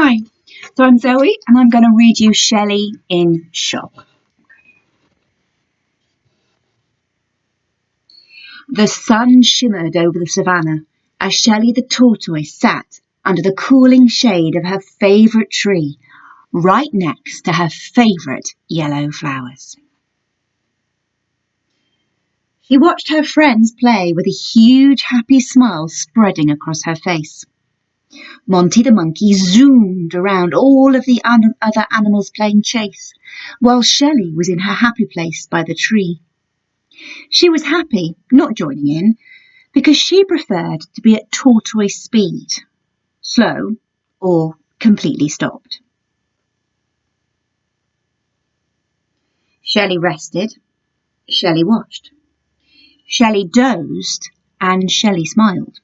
Hi, so I'm Zoe and I'm going to read you Shelly in Shock. The sun shimmered over the savannah as Shelly the tortoise sat under the cooling shade of her favourite tree, right next to her favourite yellow flowers. She watched her friends play with a huge happy smile spreading across her face. Monty the monkey zoomed around all of the other animals playing chase, while Shelly was in her happy place by the tree. She was happy not joining in because she preferred to be at tortoise speed, slow or completely stopped. Shelly rested, Shelly watched. Shelly dozed and Shelly smiled.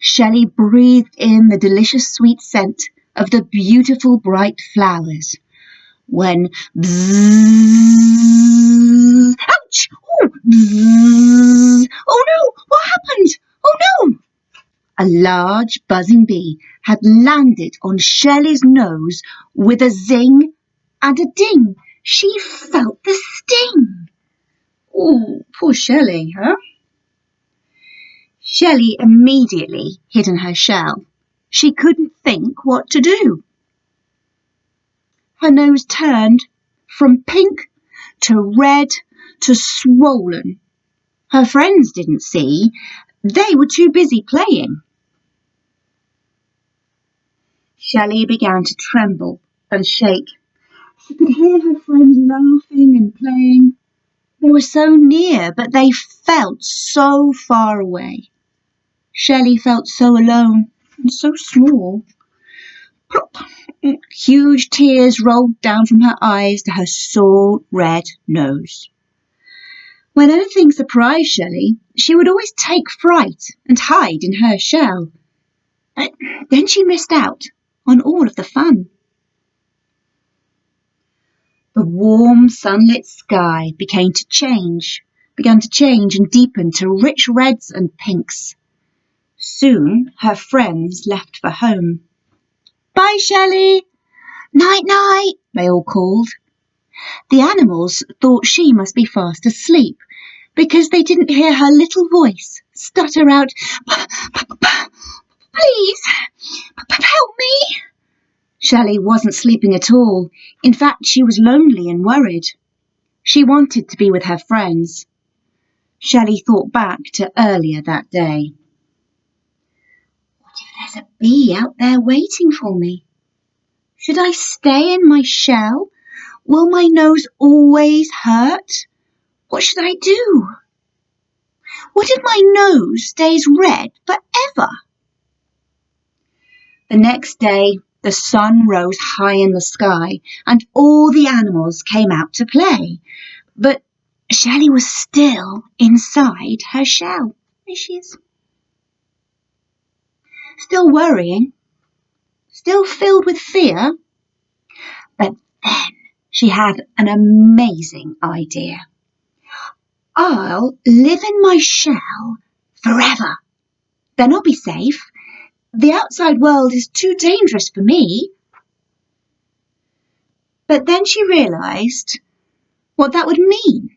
Shelly breathed in the delicious sweet scent of the beautiful bright flowers when bzzz, ouch! Oh, bzzz, oh no, what happened? Oh no! A large buzzing bee had landed on Shelly's nose with a zing and a ding. She felt the sting. Oh, poor Shelly, huh? Shelly immediately hid in her shell. She couldn't think what to do. Her nose turned from pink to red to swollen. Her friends didn't see. They were too busy playing. Shelly began to tremble and shake. She could hear her friends laughing and playing. They were so near, but they felt so far away. Shelly felt so alone and so small. Plop! Huge tears rolled down from her eyes to her sore red nose. When anything surprised Shelly, she would always take fright and hide in her shell. But then she missed out on all of the fun. The warm, sunlit sky began to change and deepen to rich reds and pinks. Soon her friends left for home. Bye, Shelly! Night, night, they all called. The animals thought she must be fast asleep because they didn't hear her little voice stutter out, please, help me. Shelly wasn't sleeping at all. In fact, she was lonely and worried. She wanted to be with her friends. Shelly thought back to earlier that day. What if there's a bee out there waiting for me? Should I stay in my shell? Will my nose always hurt? What should I do? What if my nose stays red forever? The next day, the sun rose high in the sky and all the animals came out to play. But Shelly was still inside her shell. There she is. Still worrying, still filled with fear. But then she had an amazing idea. I'll live in my shell forever. Then I'll be safe. The outside world is too dangerous for me. But then she realised what that would mean.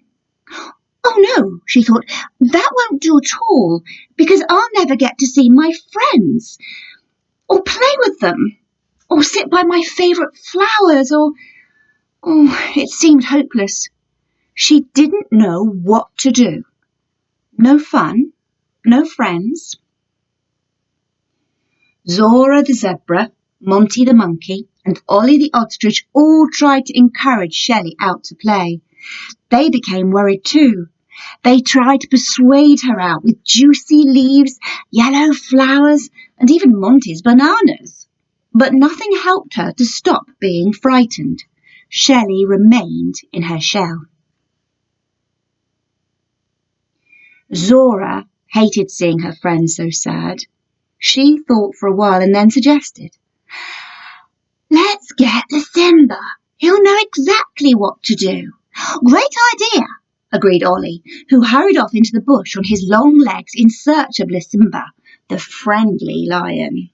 Oh no, she thought, that won't do at all, because I'll never get to see my friends, or play with them, or sit by my favourite flowers, it seemed hopeless. She didn't know what to do. No fun, no friends. Zora the zebra, Monty the monkey, and Ollie the ostrich all tried to encourage Shelly out to play. They became worried too. They tried to persuade her out with juicy leaves, yellow flowers, and even Monty's bananas. But nothing helped her to stop being frightened. Shelly remained in her shell. Zora hated seeing her friends so sad. She thought for a while and then suggested, let's get Lucinda. He'll know exactly what to do. Great idea, agreed Ollie, who hurried off into the bush on his long legs in search of Lucinda, the friendly lion.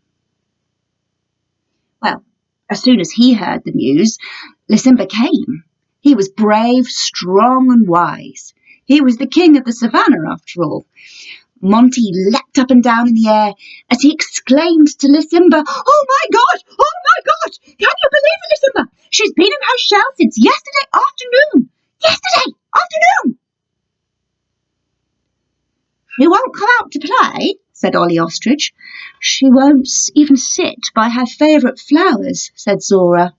Well, as soon as he heard the news, Lysimba came. He was brave, strong and wise. He was the king of the savannah, after all. Monty leapt up and down in the air as he exclaimed to Lysimba, "Oh my God! Oh my God! Can you believe it, Lysimba? She's been in her shell since yesterday afternoon! Yesterday afternoon!" "She won't come out to play," said Ollie Ostrich. "She won't even sit by her favourite flowers," said Zora.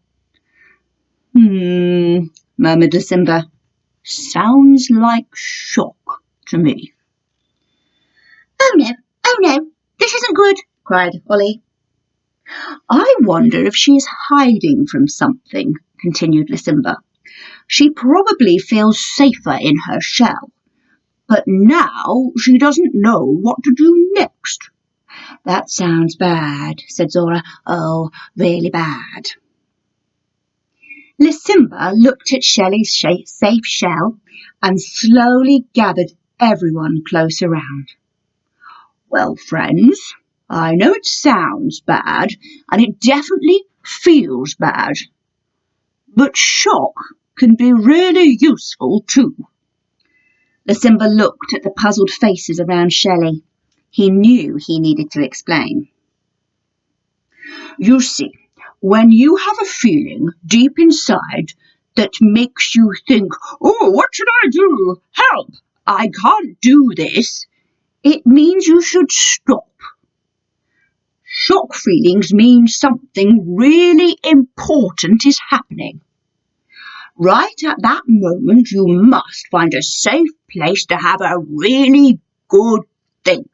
Murmured Lysimba. "Sounds like shock to me." "Oh no, this isn't good," cried Ollie. "I wonder if she is hiding from something," continued Lysimba. "She probably feels safer in her shell, but now she doesn't know what to do next." "That sounds bad," said Zora. "Oh, really bad." Lysimba looked at Shelly's safe shell and slowly gathered everyone close around. "Well, friends, I know it sounds bad, and it definitely feels bad, but shock can be really useful too." Lysimba looked at the puzzled faces around Shelly. He knew he needed to explain. "You see, when you have a feeling deep inside that makes you think, 'Oh, what should I do? Help! I can't do this,' it means you should stop. Shock feelings mean something really important is happening. Right at that moment, you must find a safe place to have a really good think.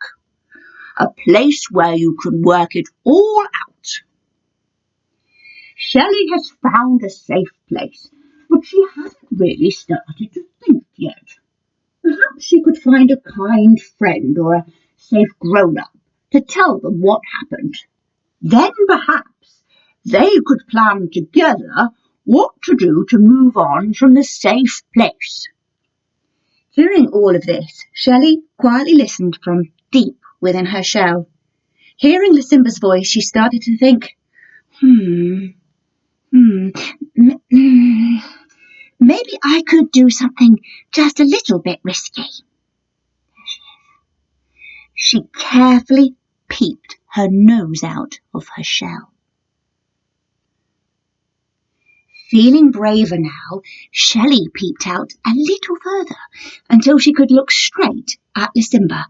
A place where you can work it all out." Shelly has found a safe place, but she hasn't really started to think yet. Perhaps she could find a kind friend or a safe grown-up to tell them what happened. Then perhaps they could plan together what to do to move on from the safe place. During all of this, Shelly quietly listened from deep within her shell. Hearing Lysimba's voice, she started to think, maybe I could do something just a little bit risky. She carefully peeped her nose out of her shell. Feeling braver now, Shelly peeped out a little further until she could look straight at Lysimba.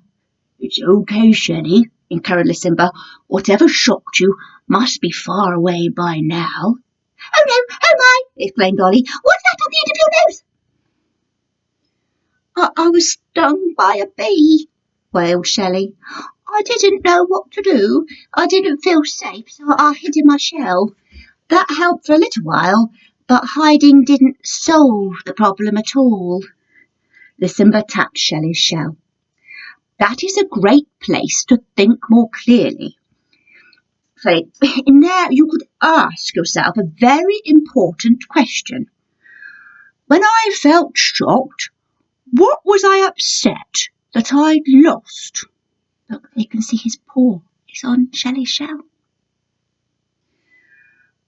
"It's okay, Shelly," encouraged Lysimba. "Whatever shocked you must be far away by now." "Oh no, oh my!" exclaimed Ollie. "What's that on the end of your nose?" I was stung by a bee," wailed Shelly. "I didn't know what to do. I didn't feel safe, so I hid in my shell. That helped for a little while, but hiding didn't solve the problem at all." Lysimba tapped Shelly's shell. "That is a great place to think more clearly. So in there you could ask yourself a very important question. When I felt shocked, what was I upset that I'd lost?" Look, you can see his paw is on Shelly's shell.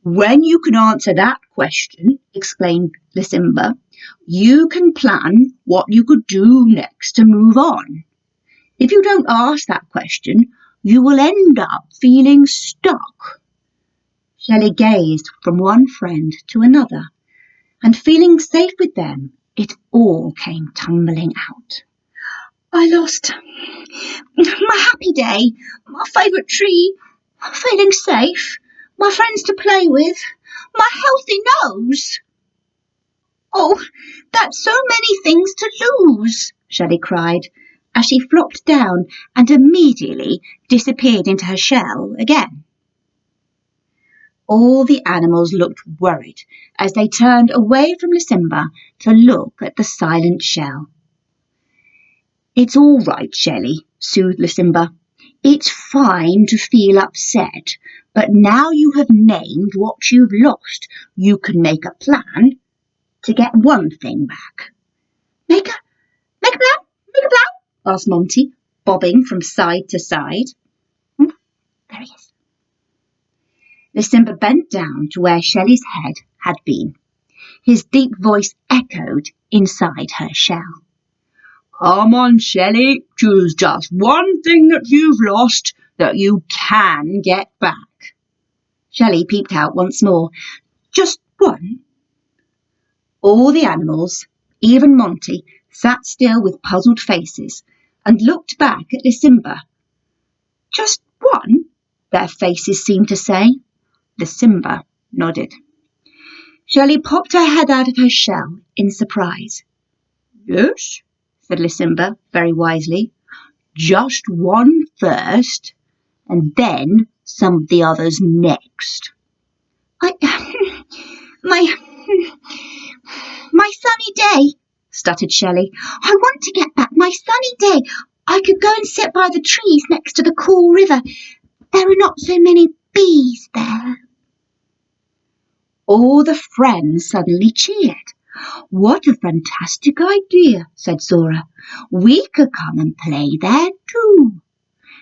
"When you can answer that question," explained Lysimba, "you can plan what you could do next to move on. If you don't ask that question, you will end up feeling stuck." Shelly gazed from one friend to another, and feeling safe with them, it all came tumbling out. "I lost my happy day, my favourite tree, feeling safe, my friends to play with, my healthy nose. Oh, that's so many things to lose," Shelly cried, as she flopped down and immediately disappeared into her shell again. All the animals looked worried as they turned away from Lysimba to look at the silent shell. "It's all right, Shelly," soothed Lysimba. "It's fine to feel upset, but now you have named what you've lost, you can make a plan to get one thing back." Make a plan? Make a plan?" asked Monty, bobbing from side to side. There he is. Lysimba bent down to where Shelly's head had been. His deep voice echoed inside her shell. Come on, Shelly, choose just one thing that you've lost that you can get back. Shelly peeped out once more. Just one? All the animals, even Monty, sat still with puzzled faces and looked back at Lysimba. Just one? Their faces seemed to say. Lysimba nodded. Shelly popped her head out of her shell in surprise. Yes, said Lysimba very wisely. Just one first, and then some of the others next. My sunny day, stuttered Shelly. I want to get back my sunny day. I could go and sit by the trees next to the cool river. There are not so many bees there. All the friends suddenly cheered. What a fantastic idea, said Zora. We could come and play there too.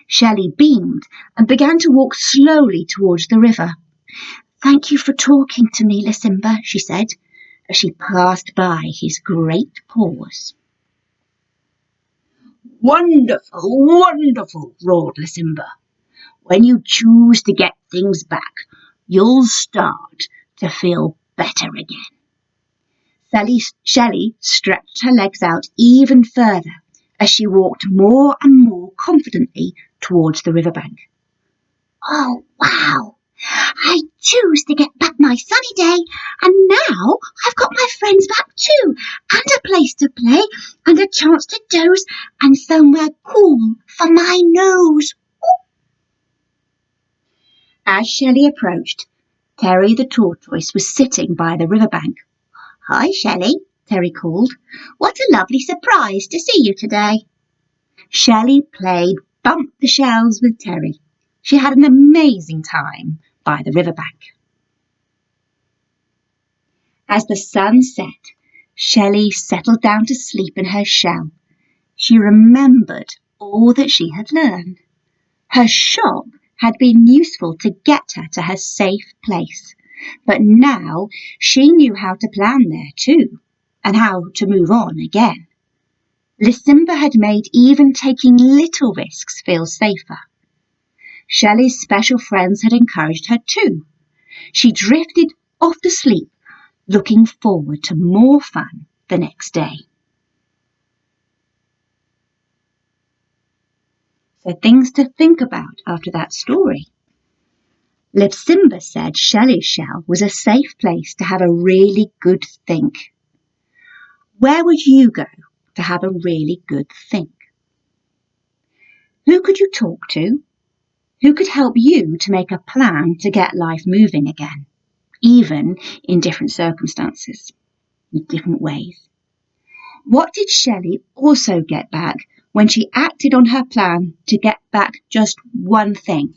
Shelly beamed and began to walk slowly towards the river. Thank you for talking to me, Lysimba, she said, as she passed by his great paws. Wonderful, wonderful, roared Lysimba. When you choose to get things back, you'll start to feel better again. Shelly stretched her legs out even further as she walked more and more confidently towards the riverbank. Oh, wow! I choose to get back my sunny day, and now I've got my friends back too, and a place to play, and a chance to doze, and somewhere cool for my nose. As Shelly approached, Terry the tortoise was sitting by the riverbank. Hi, Shelly, Terry called. What a lovely surprise to see you today. Shelly played Bump the Shells with Terry. She had an amazing time by the riverbank. As the sun set, Shelly settled down to sleep in her shell. She remembered all that she had learned. Her shop had been useful to get her to her safe place, but now she knew how to plan there too, and how to move on again. Lysimba had made even taking little risks feel safer. Shelly's special friends had encouraged her too. She drifted off to sleep, looking forward to more fun the next day. So things to think about after that story. Lysimba said Shelly's shell was a safe place to have a really good think. Where would you go to have a really good think? Who could you talk to? Who could help you to make a plan to get life moving again, even in different circumstances, in different ways? What did Shelly also get back when she acted on her plan to get back just one thing?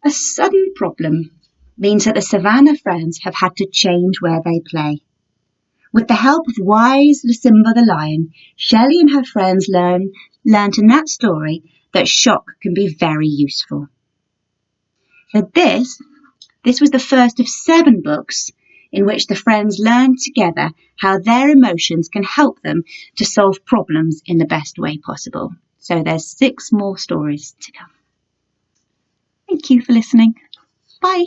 A sudden problem means that the Savannah friends have had to change where they play. With the help of wise Lysimba the lion, Shelly and her friends learned in that story that shock can be very useful. So this was the first of 7 books in which the friends learned together how their emotions can help them to solve problems in the best way possible. So there's 6 more stories to come. Thank you for listening. Bye.